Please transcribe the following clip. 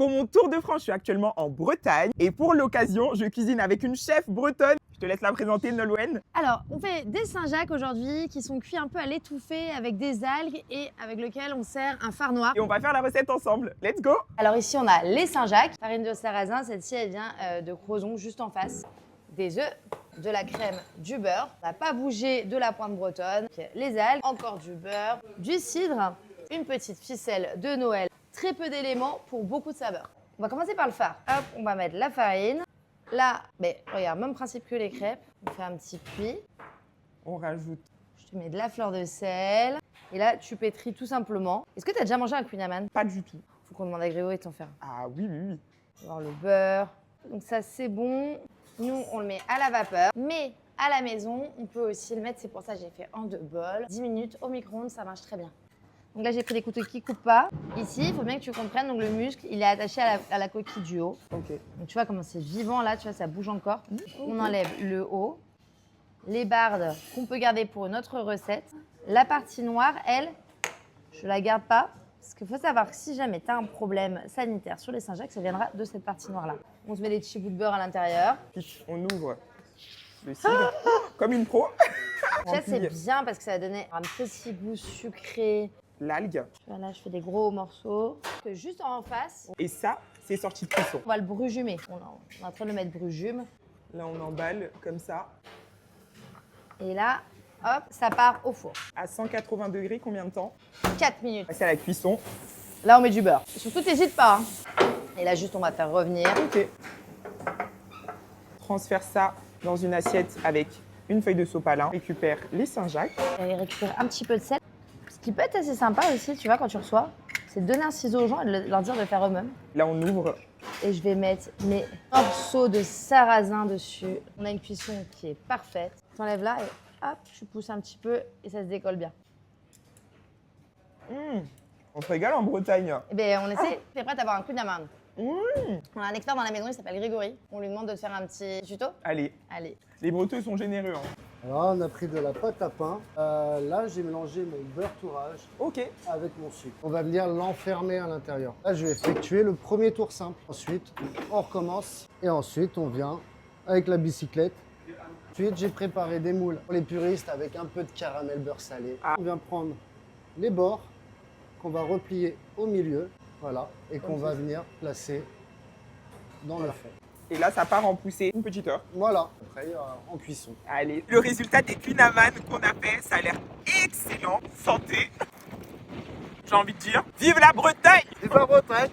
Pour mon tour de France, je suis actuellement en Bretagne et pour l'occasion, je cuisine avec une chef bretonne. Je te laisse la présenter, Nolwenn. Alors, on fait des Saint-Jacques aujourd'hui qui sont cuits un peu à l'étouffée avec des algues et avec lequel on sert un phare noir. Et on va faire la recette ensemble. Let's go! Alors ici, on a les Saint-Jacques, farine de sarrasin. Celle-ci, elle vient de Crozon, juste en face. Des œufs, de la crème, du beurre. On n'a pas bougé de la pointe bretonne. Les algues, encore du beurre, du cidre, une petite ficelle de Noël. Très peu d'éléments pour beaucoup de saveurs. On va commencer par le phare. Hop, on va mettre la farine. Là, regarde, même principe que les crêpes. On fait un petit puits. On rajoute. Je te mets de la fleur de sel. Et là, tu pétris tout simplement. Est-ce que tu as déjà mangé un Queen Amman? Pas du tout. Faut qu'on demande à Grégo et t'en faire. Ah oui, oui, oui. On va voir le beurre. Donc ça, c'est bon. Nous, on le met à la vapeur. Mais à la maison, on peut aussi le mettre. C'est pour ça que j'ai fait en 2 bols. 10 minutes au micro-ondes, ça marche très bien. Donc là, j'ai pris des couteaux qui ne coupent pas. Ici, il faut bien que tu comprennes, donc le muscle, il est attaché à la coquille du haut. Ok. Donc tu vois comment c'est vivant là, tu vois, ça bouge encore. On enlève le haut, les bardes qu'on peut garder pour une autre recette. La partie noire, elle, je la garde pas. Parce qu'il faut savoir que si jamais tu as un problème sanitaire sur les Saint-Jacques, ça viendra de cette partie noire-là. On se met des petits bouts de beurre à l'intérieur. On ouvre le cidre comme une pro. Ça, c'est bien parce que ça va donner un petit goût sucré. L'algue. Tu vois, là, je fais des gros morceaux. Juste en face, Et ça, c'est sorti de cuisson. on va le brujumer. On est en train de le mettre brujume. Là, on emballe comme ça. Et là, hop, ça part au four. À 180 degrés, combien de temps? 4 minutes. Passer à la cuisson. Là, on met du beurre. Surtout, t'hésites pas. Et là, juste, on va faire revenir. Ok. Transfère ça dans une assiette avec une feuille de sopalin. Récupère les Saint-Jacques. Et récupérer un petit peu de sel. Ce qui peut être assez sympa aussi, tu vois, quand tu reçois, c'est de donner un ciseau aux gens et de leur dire de le faire eux-mêmes. Là, on ouvre. Et je vais mettre mes morceaux de sarrasin dessus. On a une cuisson qui est parfaite. Tu enlèves là et hop, tu pousses un petit peu et ça se décolle bien. On se régale en Bretagne. Eh bien, on essaie. T'es prête à avoir un Queen Amman? Mmh. On a un expert dans la maison, il s'appelle Grégory. On lui demande de te faire un petit tuto. Allez, Allez. les Breteux sont généreux. Hein. Alors, on a pris de la pâte à pain. Là, j'ai mélangé mon beurre tourage Ok. avec mon sucre. On va venir l'enfermer à l'intérieur. Là, je vais effectuer le premier tour simple. Ensuite, on recommence. Et ensuite, on vient avec la bicyclette. Ensuite, j'ai préparé des moules pour les puristes avec un peu de caramel beurre salé. On vient prendre les bords qu'on va replier au milieu. Voilà. Et qu'on va venir placer dans le fond. Et là, ça part en poussée une petite heure. Voilà. Après, en cuisson. Allez, le résultat des Queen Amman qu'on a fait, ça a l'air excellent. Santé. J'ai envie de dire, vive la Bretagne! Vive la Bretagne!